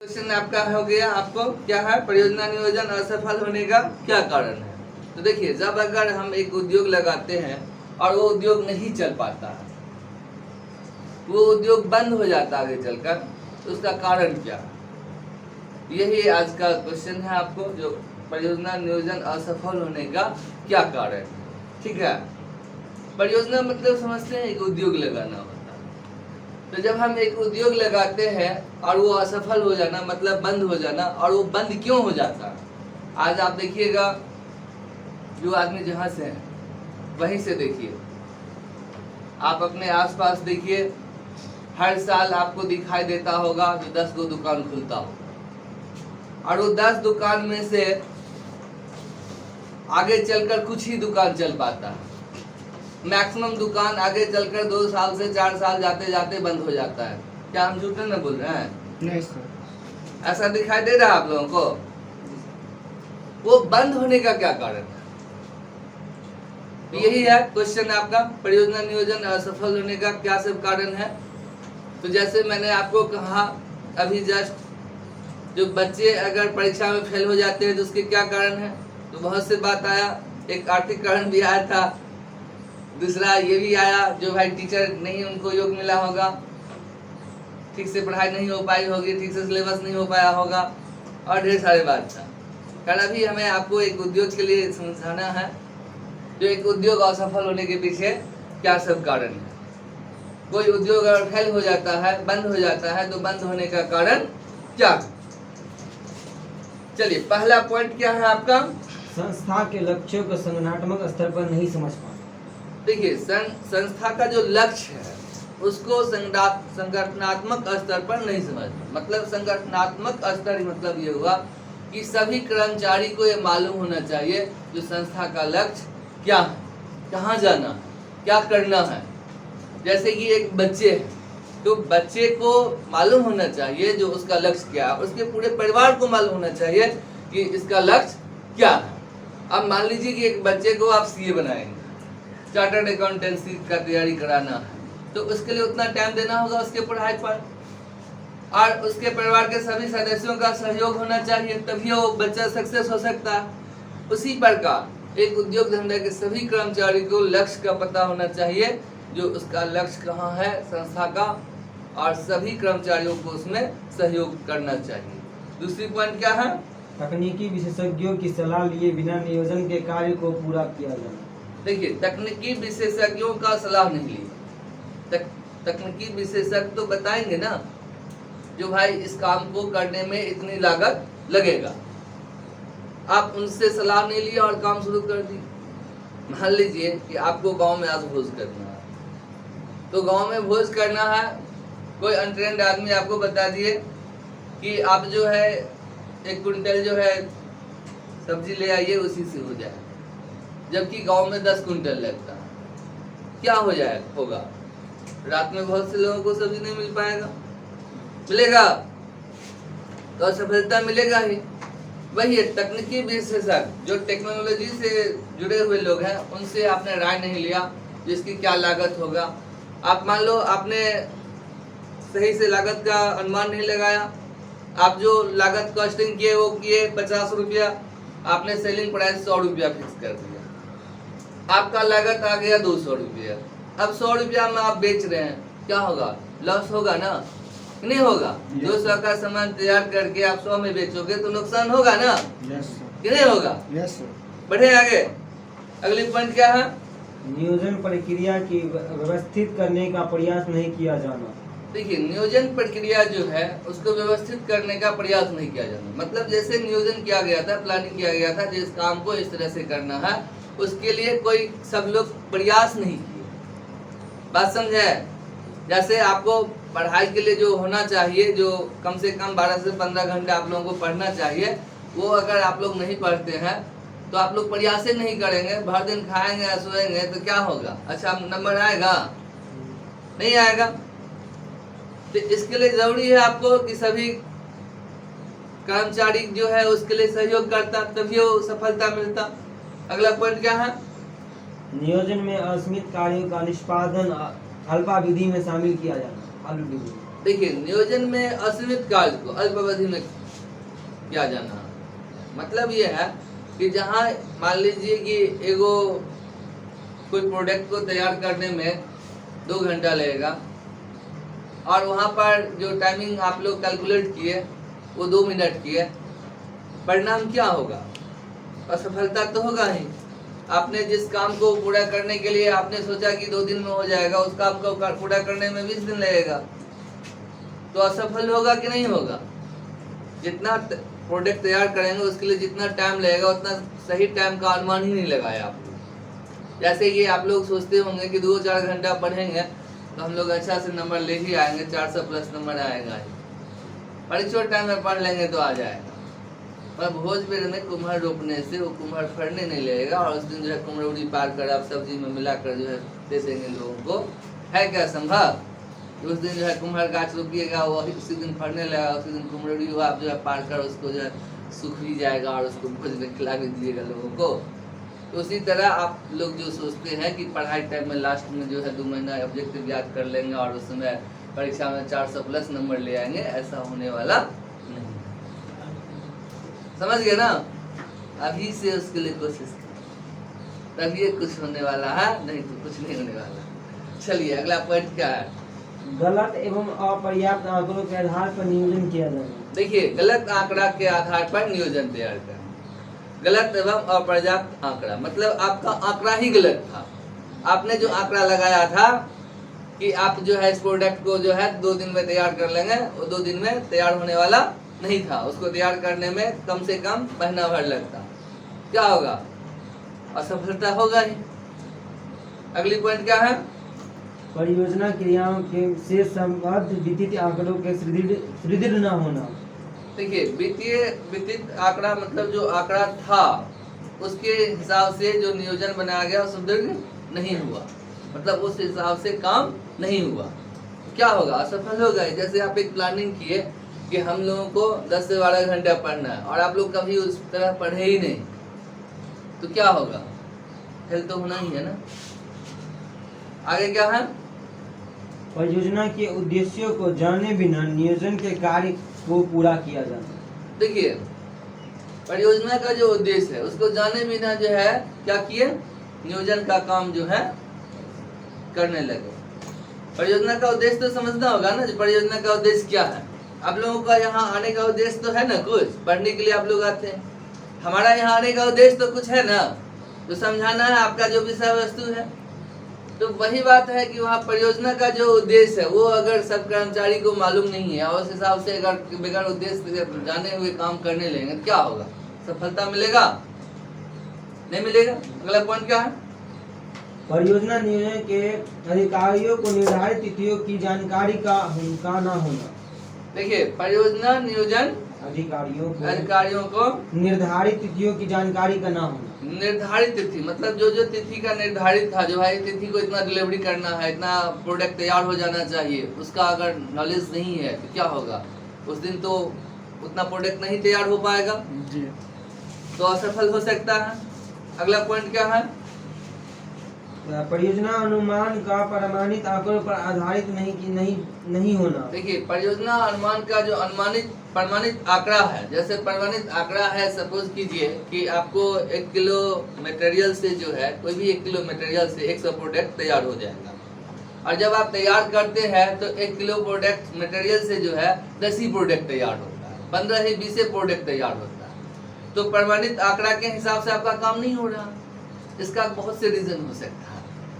Question आपका हो गया, आपको क्या है, परियोजना नियोजन असफल होने का क्या कारण है। तो देखिए, जब अगर हम एक उद्योग लगाते हैं और वो उद्योग नहीं चल पाता है, वो उद्योग बंद हो जाता है आगे चलकर, तो उसका कारण क्या है, यही आज का क्वेश्चन है आपको, जो परियोजना नियोजन असफल होने का क्या कारण है। ठीक है, परियोजना मतलब समझते हैं एक उद्योग लगाना होता है। तो जब हम एक उद्योग लगाते हैं और वो असफल हो जाना मतलब बंद हो जाना, और वो बंद क्यों हो जाता है, आज आप देखिएगा, जो आदमी जहां से है वहीं से देखिए, आप अपने आसपास देखिए, हर साल आपको दिखाई देता होगा जो 10 गो दुकान खुलता हो, और वो 10 दुकान में से आगे चलकर कुछ ही दुकान चल पाता है। मैक्सिमम दुकान आगे चलकर 2 साल से 4 साल जाते जाते बंद हो जाता है। क्या हम झूठ नहीं बोल रहे हैं? नहीं सर। ऐसा दिखाई दे रहा है आप लोगों को? वो बंद होने का क्या कारण है? यही है क्वेश्चन आपका, परियोजना नियोजन असफल होने का क्या सब कारण है। तो जैसे मैंने आपको कहा अभी जस्ट, जो बच्चे अगर परीक्षा में फेल हो जाते हैं तो उसके क्या कारण है, तो बहुत से बात आया, एक आर्थिक कारण भी आया था, दूसरा ये भी आया जो भाई टीचर नहीं उनको योग मिला होगा, ठीक से पढ़ाई नहीं हो पाई होगी, ठीक से सिलेबस नहीं हो पाया होगा, और ढेर सारे बात था। कारण अभी हमें आपको एक उद्योग के लिए समझाना है, जो एक उद्योग असफल होने के पीछे क्या सब कारण है। कोई उद्योग अगर फेल हो जाता है, बंद हो जाता है, तो बंद होने का कारण क्या। चलिए, पहला पॉइंट क्या है आपका, संस्था के लक्ष्यों को संगठनात्मक स्तर पर नहीं समझ पाना। देखिए, संस्था का जो लक्ष्य है उसको संगठनात्मक स्तर पर नहीं समझना। मतलब संगठनात्मक स्तर मतलब ये हुआ कि सभी कर्मचारी को ये मालूम होना चाहिए जो संस्था का लक्ष्य क्या है, कहाँ जाना है, क्या करना है। जैसे कि एक बच्चे है, तो बच्चे को मालूम होना चाहिए जो उसका लक्ष्य क्या है, उसके पूरे परिवार को मालूम होना चाहिए कि इसका लक्ष्य क्या है। अब मान लीजिए कि एक बच्चे को आप सीए बनाएंगे, चार्टर्ड अकाउंटेंसी का तैयारी कराना है, तो उसके लिए उतना टाइम देना होगा उसके पढ़ाई पर, और उसके परिवार के सभी सदस्यों का सहयोग होना चाहिए, तभी वो बच्चा सक्सेस हो सकता है। उसी प्रकार एक उद्योग धंधे के सभी कर्मचारी को लक्ष्य का पता होना चाहिए, जो उसका लक्ष्य कहाँ है संस्था का, और सभी कर्मचारियों को उसमें सहयोग करना चाहिए। दूसरी पॉइंट क्या है, तकनीकी विशेषज्ञों की सलाह लिए बिना नियोजन के कार्य को पूरा किया जाना। देखिए, तकनीकी विशेषज्ञों का सलाह नहीं ली। तकनीकी विशेषज्ञ तो बताएंगे ना, जो भाई इस काम को करने में इतनी लागत लगेगा। आप उनसे सलाह नहीं लिया और काम शुरू कर दी। मान लीजिए कि आपको गांव में आज भोज करना है, तो गांव में भोज करना है, कोई अनट्रेंड आदमी आपको बता दिए कि आप जो है 1 क्विंटल जो है सब्जी ले आइए, उसी से हो जाए, जबकि गांव में 10 क्विंटल लगता है। क्या हो जाए होगा, रात में बहुत से लोगों को सब्जी नहीं मिल पाएगा, मिलेगा तो असफलता मिलेगा ही। वही है, तकनीकी विशेषज्ञ जो टेक्नोलॉजी से जुड़े हुए लोग हैं, उनसे आपने राय नहीं लिया जिसकी क्या लागत होगा। आप मान लो आपने सही से लागत का अनुमान नहीं लगाया, आप जो लागत कॉस्टिंग किए वो किए 50 रुपया, आपने सेलिंग प्राइस 100 रुपया फिक्स कर दिया, आपका लागत आ गया 200 रुपया। अब 100 रुपया में आप बेच रहे हैं, क्या होगा, लॉस होगा ना, नहीं होगा। 200 का सामान तैयार करके आप 100 में बेचोगे तो नुकसान होगा ना, कि नहीं होगा। बढ़े आगे, अगली पॉइंट क्या है, नियोजन प्रक्रिया की व्यवस्थित करने का प्रयास नहीं किया जाना। देखिए, नियोजन प्रक्रिया जो है उसको व्यवस्थित करने का प्रयास नहीं किया जाना। मतलब जैसे नियोजन किया गया था, प्लानिंग किया गया था, जिस काम को इस तरह से करना है, उसके लिए कोई सब लोग प्रयास नहीं किए। बात समझे? जैसे आपको पढ़ाई के लिए जो होना चाहिए, जो कम से कम 12 से 15 घंटे आप लोगों को पढ़ना चाहिए, वो अगर आप लोग नहीं पढ़ते हैं तो आप लोग प्रयास ही नहीं करेंगे, भर दिन खाएंगे या सोएंगे तो क्या होगा, अच्छा नंबर आएगा? नहीं आएगा। तो इसके लिए जरूरी है आपको कि सभी कर्मचारी जो है उसके लिए सहयोग करता, तभी वो सफलता मिलता। अगला पॉइंट क्या है, नियोजन में असीमित कार्यों का निष्पादन अल्पावधि में शामिल किया जाना। देखिए, नियोजन में असीमित कार्य को अल्प अवधि में किया जाना, मतलब ये है कि जहाँ मान लीजिए कि एगो कोई प्रोडक्ट को तैयार करने में 2 घंटा लगेगा और वहाँ पर जो टाइमिंग आप लोग कैलकुलेट किए वो 2 मिनट की है, परिणाम क्या होगा? असफलता तो होगा ही। आपने जिस काम को पूरा करने के लिए आपने सोचा कि 2 दिन में हो जाएगा, उस काम को पूरा करने में 20 दिन लगेगा, तो असफल होगा कि नहीं होगा? जितना प्रोडक्ट तैयार करेंगे उसके लिए जितना टाइम लगेगा उतना सही टाइम का अनुमान ही नहीं लगाया आप लोग। जैसे कि आप लोग सोचते होंगे कि 2-4 घंटा पढ़ेंगे तो हम लोग अच्छा से नंबर ले ही आएंगे, 400 प्लस नंबर आएगा, परीक्षा टाइम में पढ़ लेंगे तो आ जाएगा। पर भोज में कुम्हर रोपने से वो कुम्हर फड़ने नहीं लगेगा और उस दिन जो है कुम्हरौरी पार कर आप सब्जी में मिलाकर जो है दे देंगे लोगों को। है क्या संभव? उस दिन जो है कुम्हर गाछ रोपिएगा, वो उसी दिन फड़ने लगेगा, उसी दिन कुम्हरौरी हुआ, आप जो है पार कर उसको जो है सूख भी जाएगा और उसको भोज में खिला भी दीजिएगा लोगों को। तो उसी तरह आप लोग जो सोचते हैं कि पढ़ाई टाइम में लास्ट में जो है 2 महीना ऑब्जेक्टिव याद कर लेंगे और उस समय परीक्षा में 400 प्लस नंबर ले आएंगे, ऐसा होने वाला नहीं। समझ गए ना? अभी से उसके लिए कोशिश करें, तभी कुछ होने वाला है, नहीं तो कुछ नहीं होने वाला। चलिए अगला पॉइंट क्या है? गलत एवं अपर्याप्त आंकड़ों के आधार पर नियोजन किया जाना। देखिए, गलत आंकड़ा के आधार पर नियोजन तैयार करना। गलत एवं अपर्याप्त आंकड़ा मतलब आपका आंकड़ा ही गलत था। आपने जो आंकड़ा लगाया था कि आप जो है इस प्रोडक्ट को जो है 2 दिन में तैयार कर लेंगे, वो 2 दिन में तैयार होने वाला नहीं था। उसको तैयार करने में कम से कम महीना भर लगता। क्या होगा? असफलता होगा ही। अगली पॉइंट क्या है? परियोजना क्रियाओं के से संबद्ध वित्तीय आंकड़ों के सुदृढ़ न होना। देखिए, वित्तीय आंकड़ा मतलब जो आंकड़ा था उसके हिसाब से जो नियोजन बनाया गया सुदृढ़ नहीं हुआ, मतलब उस हिसाब से काम नहीं हुआ। क्या होगा? असफल होगा। जैसे आप एक प्लानिंग किए कि हम लोगों को 10 से 12 घंटा पढ़ना है और आप लोग कभी उस तरह पढ़े ही नहीं, तो क्या होगा? फेल तो होना ही है ना। आगे क्या है? परियोजना के उद्देश्यों को जाने बिना नियोजन के कार्य को पूरा किया जाना। देखिए, परियोजना का जो उद्देश्य है उसको जाने बिना जो है क्या किए? नियोजन का काम जो है करने लगे। परियोजना का उद्देश्य तो समझना होगा ना, परियोजना का उद्देश्य क्या है। आप लोगों का यहाँ आने का उद्देश्य तो है ना, कुछ पढ़ने के लिए आप लोग आते हैं। हमारा यहाँ आने का उद्देश्य तो कुछ है ना, तो समझाना है आपका जो विषय वस्तु है। तो वही बात है कि वहाँ परियोजना का जो उद्देश्य है वो अगर सब कर्मचारी को मालूम नहीं है और उस हिसाब से अगर बगैर उद्देश्य जाने हुए काम करने लगेंगे, क्या होगा? सफलता मिलेगा? नहीं मिलेगा। अगला पॉइंट क्या है? परियोजना नियोजन के अधिकारियों को निर्धारित तिथियों की जानकारी का ना होना। देखिए, परियोजना नियोजन अधिकारियों को निर्धारित तिथियों की जानकारी का ना होना। निर्धारित तिथि मतलब जो तिथि का निर्धारित था, जो भाई तिथि को इतना डिलीवरी करना है, इतना प्रोडक्ट तैयार हो जाना चाहिए, उसका अगर नॉलेज नहीं है तो क्या होगा? उस दिन तो उतना प्रोडक्ट नहीं तैयार हो पाएगा जी, तो असफल हो सकता है। अगला पॉइंट क्या है? परियोजना अनुमान का प्रमाणित आंकड़ों पर आधारित नहीं होना। देखिए, परियोजना अनुमान का जो प्रमाणित आंकड़ा है, जैसे प्रमाणित आंकड़ा है, सपोज कीजिए कि आपको 1 किलो मटेरियल से जो है, कोई भी 1 किलो मटेरियल से 100 प्रोडक्ट तैयार हो जाएगा। और जब आप तैयार करते हैं तो 1 किलो प्रोडक्ट मटेरियल से जो है 10 ही प्रोडक्ट तैयार होता है, 15 ही 20 प्रोडक्ट तैयार होता है। तो प्रमाणित आंकड़ा के हिसाब से आपका काम नहीं हो रहा। इसका बहुत से रीजन हो सकता है।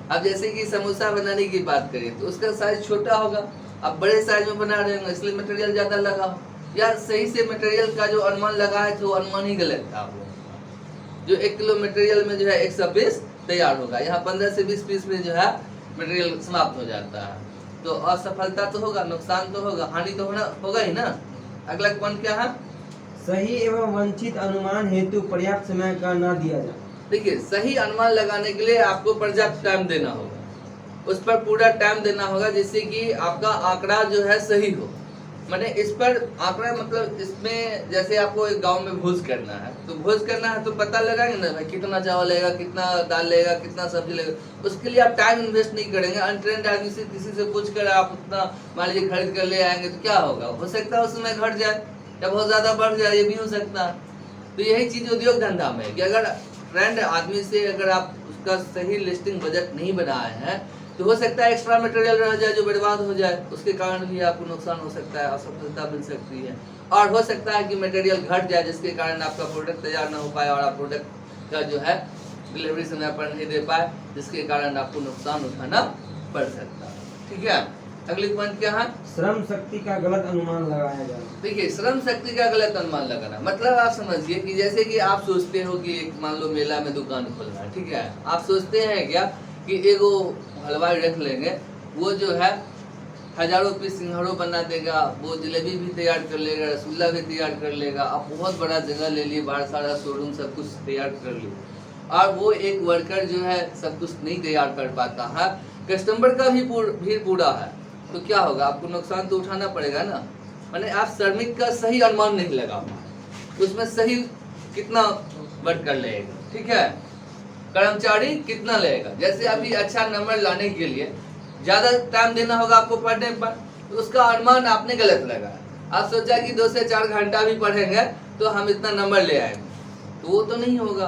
अब जैसे कि समोसा बनाने की बात करें तो उसका साइज छोटा होगा, आप बड़े साइज में बना रहे होंगे इसलिए मटेरियल ज्यादा लगा, या सही से मटेरियल का जो अनुमान लगा है तो अनुमान ही गलत था। जो 1 किलो मटेरियल में जो है 100 पीस तैयार होगा, यहाँ 15 से 20 पीस में जो है मटेरियल समाप्त हो जाता है। तो असफलता तो होगा, नुकसान तो होगा, हानि तो होगा ही ना। अगला पॉइंट क्या है? सही एवं वांछित अनुमान हेतु पर्याप्त समय का न दिया जाए। देखिए, सही अनुमान लगाने के लिए आपको पर्याप्त टाइम देना होगा, उस पर पूरा टाइम देना होगा जिससे कि आपका आंकड़ा जो है सही हो। मैंने इस पर आंकड़ा, मतलब इसमें जैसे आपको एक गांव में भोज करना है, तो भोज करना है तो पता लगाएंगे ना भाई कितना चावल लगेगा, कितना दाल लगेगा, कितना सब्जी लगेगा। उसके लिए आप टाइम इन्वेस्ट नहीं करेंगे। अनट्रेंड आदमी से किसी से पूछ कर आप उतना मान लीजिए खरीद कर ले आएंगे तो क्या होगा, हो सकता है उस समय घट जाए या बहुत ज्यादा बढ़ जाए, ये भी हो सकता है। तो यही चीज उद्योग धंधा में है कि अगर ट्रेंड आदमी से अगर आप उसका सही लिस्टिंग बजट नहीं बनाए हैं तो हो सकता है एक्स्ट्रा मटेरियल रह जाए जो बर्बाद हो जाए, उसके कारण भी आपको नुकसान हो सकता है, असफलता मिल सकती है। और हो सकता है कि मटेरियल घट जाए जिसके कारण आपका प्रोडक्ट तैयार ना हो पाए और आप प्रोडक्ट का जो है डिलीवरी समय पर नहीं दे पाए, जिसके कारण आपको नुकसान उठाना पड़ सकता है। ठीक है, अगली पॉइंट क्या है? श्रम शक्ति का गलत अनुमान लगाया जाए। देखिए, श्रम शक्ति का गलत अनुमान लगाना मतलब आप समझिए कि जैसे कि आप सोचते हो कि एक मान लो मेला में दुकान खोलना है, ठीक है, आप सोचते हैं क्या कि एगो हलवाई रख लेंगे, वो जो है हजारों पीस सिंघाड़ो बना देगा, वो जलेबी भी तैयार कर लेगा, रसगुल्ला भी तैयार कर लेगा। आप बहुत बड़ा जगह ले लिए, बाहर सारा शोरूम सब कुछ तैयार कर लिए, और वो एक वर्कर जो है सब कुछ नहीं तैयार कर पाता है, कस्टमर का भी भीड़ पूरा है, तो क्या होगा? आपको नुकसान तो उठाना पड़ेगा ना। माने आप श्रमिक का सही अनुमान नहीं लगा पाए, उसमें सही कितना वर्कर लगेगा, ठीक है, कर्मचारी कितना लगेगा। जैसे अभी अच्छा नंबर लाने के लिए ज्यादा टाइम देना होगा आपको पढ़ने पर, तो उसका अनुमान आपने गलत लगाया। आप सोचा कि 2 से 4 घंटा भी पढ़ेंगे तो हम इतना नंबर ले आएंगे, तो वो तो नहीं होगा।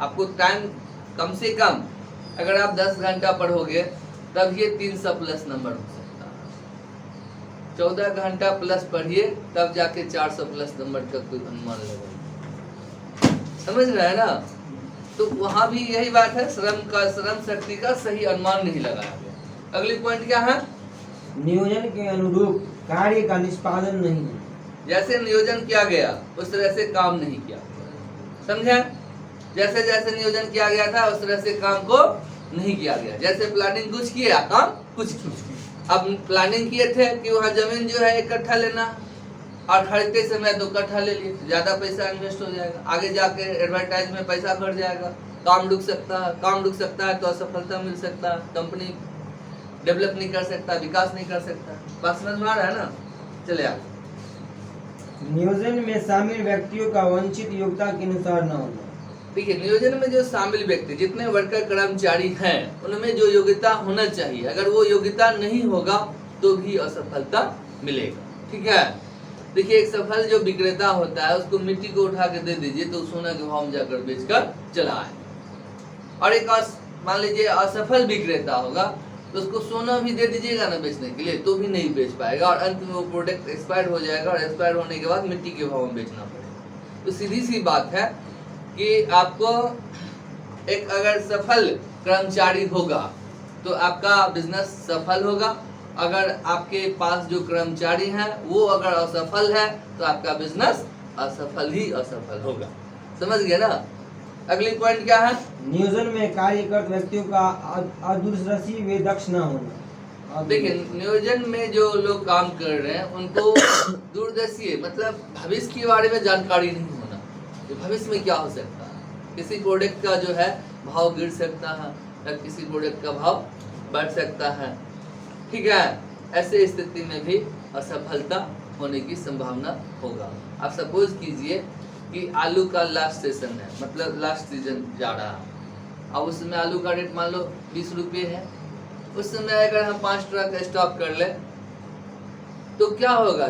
आपको टाइम कम से कम अगर आप 10 घंटा पढ़ोगे तब ये 300 प्लस नंबर हो सकता है। 14 घंटा प्लस पढ़िए तब जाके 400 प्लस नंबर का कोई अनुमान लगेगा। समझ रहे हैं ना? तो वहां भी यही बात है, श्रम शक्ति का सही अनुमान नहीं लगाया गया। अगली पॉइंट क्या है? नियोजन के अनुरूप कार्य का निष्पादन नहीं। जैसे नियोजन किया गया उस तरह से काम नहीं किया, समझे? जैसे जैसे नियोजन किया गया था उस तरह से काम को नहीं किया गया। जैसे प्लानिंग कुछ किया, काम कुछ किया। अब प्लानिंग किए थे कि वहाँ जमीन जो है 1 कट्ठा लेना, और खरीदते समय 2 कट्ठा ले लिए, ज्यादा पैसा इन्वेस्ट हो जाएगा, आगे जाके एडवर्टाइज में पैसा बढ़ जाएगा, काम रुक सकता है। काम रुक सकता है तो असफलता मिल सकता है, कंपनी डेवलप नहीं कर सकता, विकास नहीं कर सकता। बात समझ में आ रहा है ना? चले आगे। नियोजन में शामिल व्यक्तियों का वांछित योग्यता के अनुसार न होना। देखिए, नियोजन में जो शामिल व्यक्ति, जितने वर्कर कर्मचारी हैं, उनमें जो योग्यता होना चाहिए, अगर वो योग्यता नहीं होगा तो भी असफलता मिलेगा। ठीक है, देखिए, एक सफल जो विक्रेता होता है उसको मिट्टी को उठा के दे दीजिए तो सोना के भाव में जाकर बेचकर चला आए, और एक मान लीजिए असफल विक्रेता होगा तो उसको सोना भी दे दीजिएगा ना बेचने के लिए तो भी नहीं बेच पाएगा, और अंत में वो प्रोडक्ट एक्सपायर हो जाएगा, और एक्सपायर होने के बाद मिट्टी के भाव में बेचना पड़ेगा। तो सीधी सी बात है कि आपको एक अगर सफल कर्मचारी होगा तो आपका बिजनेस सफल होगा, अगर आपके पास जो कर्मचारी हैं वो अगर असफल है तो आपका बिजनेस असफल ही असफल होगा। समझ गए ना? अगली पॉइंट क्या है? नियोजन में कार्यरत व्यक्तियों का अदूरदर्शी व दक्ष न होना। देखिए, नियोजन में जो लोग काम कर रहे हैं उनको दूरदर्शी मतलब भविष्य के बारे में जानकारी नहीं होना, कि भविष्य में क्या हो सकता है, किसी प्रोडक्ट का जो है भाव गिर सकता है या किसी प्रोडक्ट का भाव बढ़ सकता है। ठीक है, ऐसे स्थिति में भी असफलता होने की संभावना होगा। आप सपोज कीजिए कि आलू का लास्ट सीजन है, मतलब लास्ट सीजन जा रहा है, अब उस समय आलू का रेट मान लो 20 रुपये है, उस समय अगर हम 5 ट्रक स्टॉक कर ले तो क्या होगा?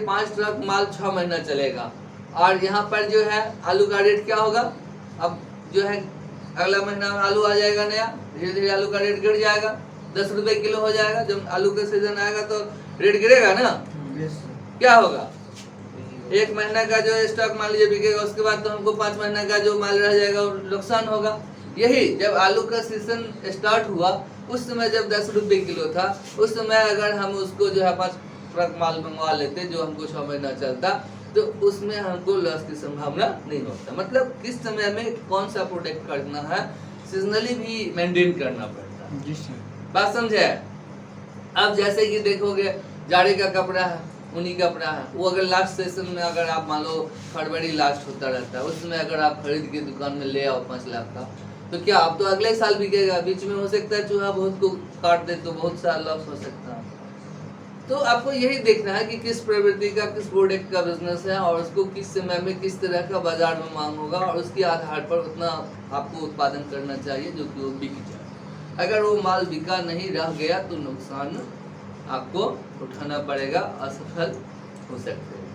5 ट्रक माल 6 महीना चलेगा, और यहाँ पर जो है आलू का रेट क्या होगा? अब जो है अगला महीना में आलू आ जाएगा नया, धीरे धीरे आलू का रेट गिर जाएगा, 10 रुपए किलो हो जाएगा। जब आलू का सीजन आएगा तो रेट गिरेगा ना, क्या होगा? 1 महीना का जो स्टॉक मान लीजिए बिकेगा, उसके बाद तो हमको 5 महीना का जो माल रह जाएगा वो नुकसान होगा। यही जब आलू का सीजन स्टार्ट हुआ उस समय जब 10 रुपए किलो था, उस समय अगर हम उसको जो है 5 ट्रक माल मंगवा लेते जो हमको 6 महीना चलता तो उसमें हमको लॉस की संभावना नहीं होता। मतलब किस समय में कौन सा प्रोडक्ट करना है, सीजनली भी मेंटेन करना पड़ता है। बात समझे? अब जैसे कि देखोगे जाड़े का कपड़ा है, ऊनी कपड़ा है, वो अगर लास्ट सेशन में अगर आप मान लो फरवरी लास्ट होता रहता है, उसमें अगर आप खरीद के दुकान में ले आओ 5 लाख का, तो क्या अब तो अगले साल बिकेगा, बीच में हो सकता है चूहा बहुत को काट दे तो बहुत सा लॉस हो सकता है। तो आपको यही देखना है कि किस प्रवृत्ति का, किस प्रोडक्ट का बिजनेस है और उसको किस समय में किस तरह का बाजार में मांग होगा और उसके आधार पर उतना आपको उत्पादन करना चाहिए जो कि वो बिक जाए। अगर वो माल बिका नहीं रह गया तो नुकसान आपको उठाना पड़ेगा, असफल हो सकते हैं।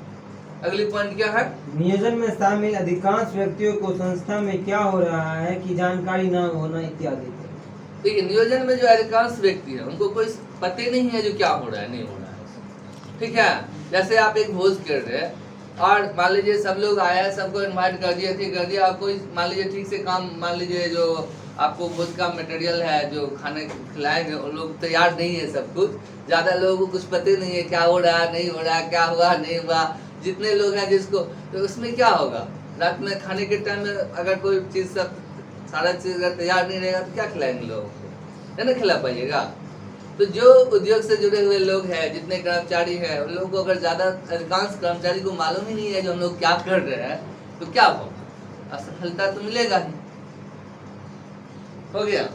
अगली पॉइंट क्या है? नियोजन में शामिल अधिकांश व्यक्तियों को संस्था में क्या हो रहा है की जानकारी न होना इत्यादि। देखिए, नियोजन में जो अधिकांश व्यक्ति है उनको कोई पता ही नहीं है जो क्या हो रहा है, नहीं हो रहा है। ठीक है, जैसे आप एक भोज कर रहे हैं और मान लीजिए सब लोग आया है, सबको इनवाइट कर दिया, ठीक कर दिया, और कोई मान लीजिए ठीक से काम, मान लीजिए जो आपको भोज का मटेरियल है जो खाने खिलाएंगे उन लोग तैयार नहीं है, सब कुछ ज़्यादा लोगों को कुछ पता ही नहीं है क्या हो रहा है, नहीं हो रहा है, क्या हुआ नहीं हुआ, जितने लोग हैं जिसको, तो उसमें क्या होगा? रात में खाने के टाइम में अगर कोई चीज़ सब सारा चीज़ अगर तैयार नहीं रहेगा तो क्या खिलाएंगे लोगों को? है ना, खिला पाइएगा? तो जो उद्योग से जुड़े हुए लोग हैं, जितने कर्मचारी हैं, उन लोगों को अगर ज़्यादा अधिकांश कर्मचारी को मालूम ही नहीं है जो हम लोग क्या कर रहे हैं तो क्या होगा? असफलता तो मिलेगा ही। हो गया,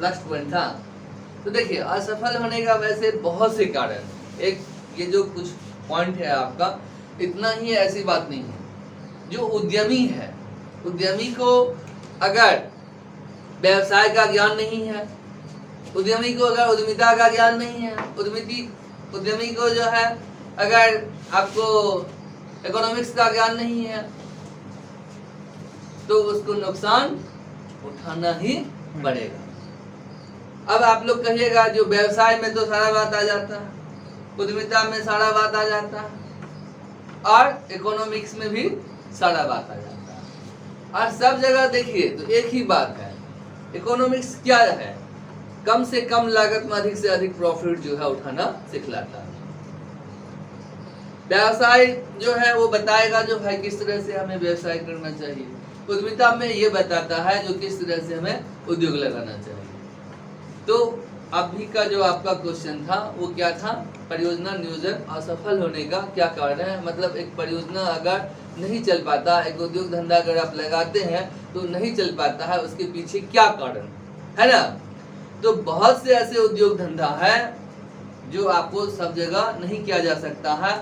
लास्ट पॉइंट था। तो देखिए, असफल होने का वैसे बहुत से कारण, एक ये जो कुछ पॉइंट है आपका इतना ही है, ऐसी बात नहीं है। जो उद्यमी है, उद्यमी को अगर व्यवसाय का ज्ञान नहीं है, उद्यमी को अगर उद्यमिता का ज्ञान नहीं है, उद्यमी को जो है अगर आपको इकोनॉमिक्स का ज्ञान नहीं है तो उसको नुकसान उठाना ही पड़ेगा। अब आप लोग कहिएगा जो व्यवसाय में तो सारा बात आ जाता है, उद्यमिता में सारा बात आ जाता है और इकोनॉमिक्स में भी सारा बात आ जाता है, और सब जगह देखिए तो एक ही बात है। इकोनॉमिक्स क्या है? कम से कम लागत में अधिक से अधिक प्रॉफिट जो है उठाना सिखलाता है। व्यवसाय जो है वो बताएगा जो भाई किस तरह से हमें व्यवसाय करना चाहिए। उद्यमिता में ये बताता है जो किस तरह से हमें उद्योग लगाना चाहिए। तो अभी का जो आपका क्वेश्चन था वो क्या था? परियोजना नियोजन असफल होने का क्या कारण है? मतलब एक परियोजना अगर नहीं चल पाता, एक उद्योग धंधा अगर आप लगाते हैं तो नहीं चल पाता है, उसके पीछे क्या कारण है ना? तो बहुत से ऐसे उद्योग धंधा है जो आपको सब जगह नहीं किया जा सकता है।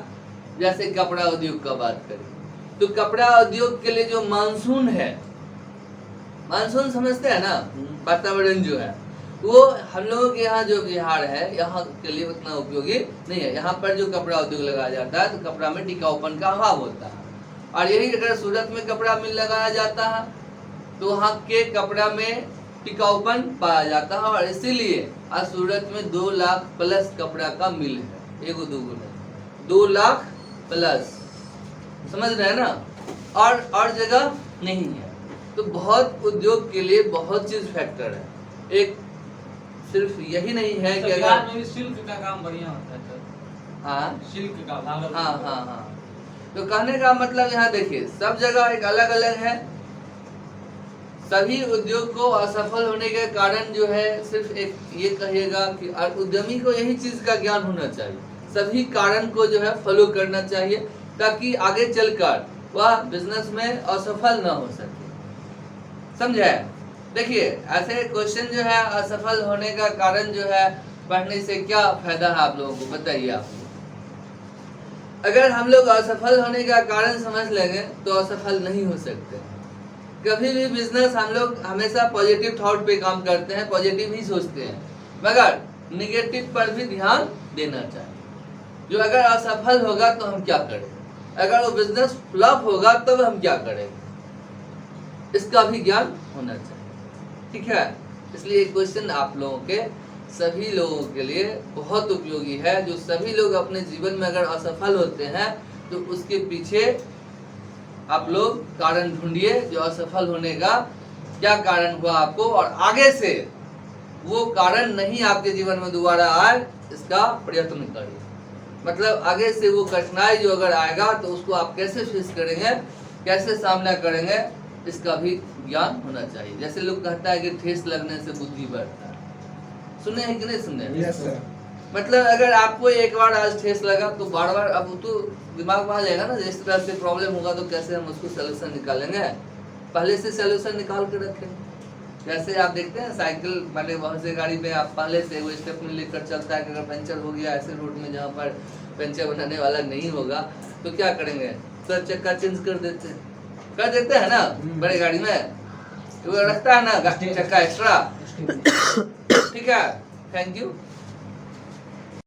जैसे कपड़ा उद्योग का बात करें तो कपड़ा उद्योग के लिए जो मानसून है, मानसून समझते हैं ना, वातावरण जो है वो हम लोगों के यहाँ जो बिहार है यहाँ के लिए उतना उपयोगी नहीं है। यहाँ पर जो कपड़ा उद्योग लगाया जाता है तो कपड़ा में टिकाऊपन का अभाव होता है, और यही अगर सूरत में कपड़ा मिल लगाया जाता है तो वहाँ के कपड़ा में टिकाऊपन पाया जाता है, और इसीलिए आज सूरत में 2 लाख प्लस कपड़ा का मिल है। एगो दूगो नहीं, 2 लाख प्लस, समझ रहे हैं ना? और जगह नहीं है। तो बहुत उद्योग के लिए बहुत चीज फैक्टर है। एक सिर्फ यही नहीं है कि अगर सिल्क का काम बढ़िया होता है। हाँ, सिल्क का हाँ। तो कहने का मतलब यहाँ देखिए सब जगह एक अलग अलग है। सभी उद्योग को असफल होने के कारण जो है सिर्फ एक ये कहिएगा कि उद्यमी को यही चीज का ज्ञान होना चाहिए, सभी कारण को जो है फॉलो करना चाहिए ताकि आगे चलकर वह बिजनेस में असफल ना हो सके। समझे? देखिए ऐसे क्वेश्चन जो है असफल होने का कारण जो है पढ़ने से क्या फायदा है आप लोगों को, बताइए आप। अगर हम लोग असफल होने का कारण समझ लेंगे तो असफल नहीं हो सकते। कभी भी बिजनेस हम लोग हमेशा पॉजिटिव थॉट पे काम करते हैं, पॉजिटिव ही सोचते हैं, मगर निगेटिव पर भी ध्यान देना चाहिए। जो अगर असफल होगा तो हम क्या करें, अगर वो बिजनेस फ्लॉप होगा तब हम क्या करेंगे, इसका भी ज्ञान होना चाहिए। ठीक है, इसलिए क्वेश्चन आप लोगों के सभी लोगों के लिए बहुत उपयोगी है। जो सभी लोग अपने जीवन में अगर असफल होते हैं तो उसके पीछे आप लोग कारण ढूंढिए, जो असफल होने का क्या कारण हुआ आपको, और आगे से वो कारण नहीं आपके जीवन में दोबारा आए इसका प्रयत्न करिए। मतलब आगे से वो कठिनाई जो अगर आएगा तो उसको आप कैसे फेस करेंगे, कैसे सामना करेंगे, इसका भी ज्ञान होना चाहिए। जैसे लोग कहता है कि ठेस लगने से बुद्धि बढ़ता है, सुने हैं कि नहीं सुने? Yes sir. मतलब अगर आपको एक बार आज ठेस लगा तो बार बार अब तो दिमाग में आ जाएगा ना, जिस तरह से प्रॉब्लम होगा तो कैसे हम उसको सोल्यूशन निकालेंगे, पहले से सोल्यूशन निकाल के रखेंगे। जैसे आप देखते हैं साइकिल वाले बहुत से गाड़ी में आप पहले से वो स्टेपनी लेकर चलता है कि अगर पंचर हो गया ऐसे रोड में जहाँ पर पंचर बनाने वाला नहीं होगा तो क्या करेंगे, तो चक्का चेंज कर देते हैं ना बड़ी गाड़ी में, तो वो रखता है ना चक्का एक्स्ट्रा। ठीक है, थैंक यू।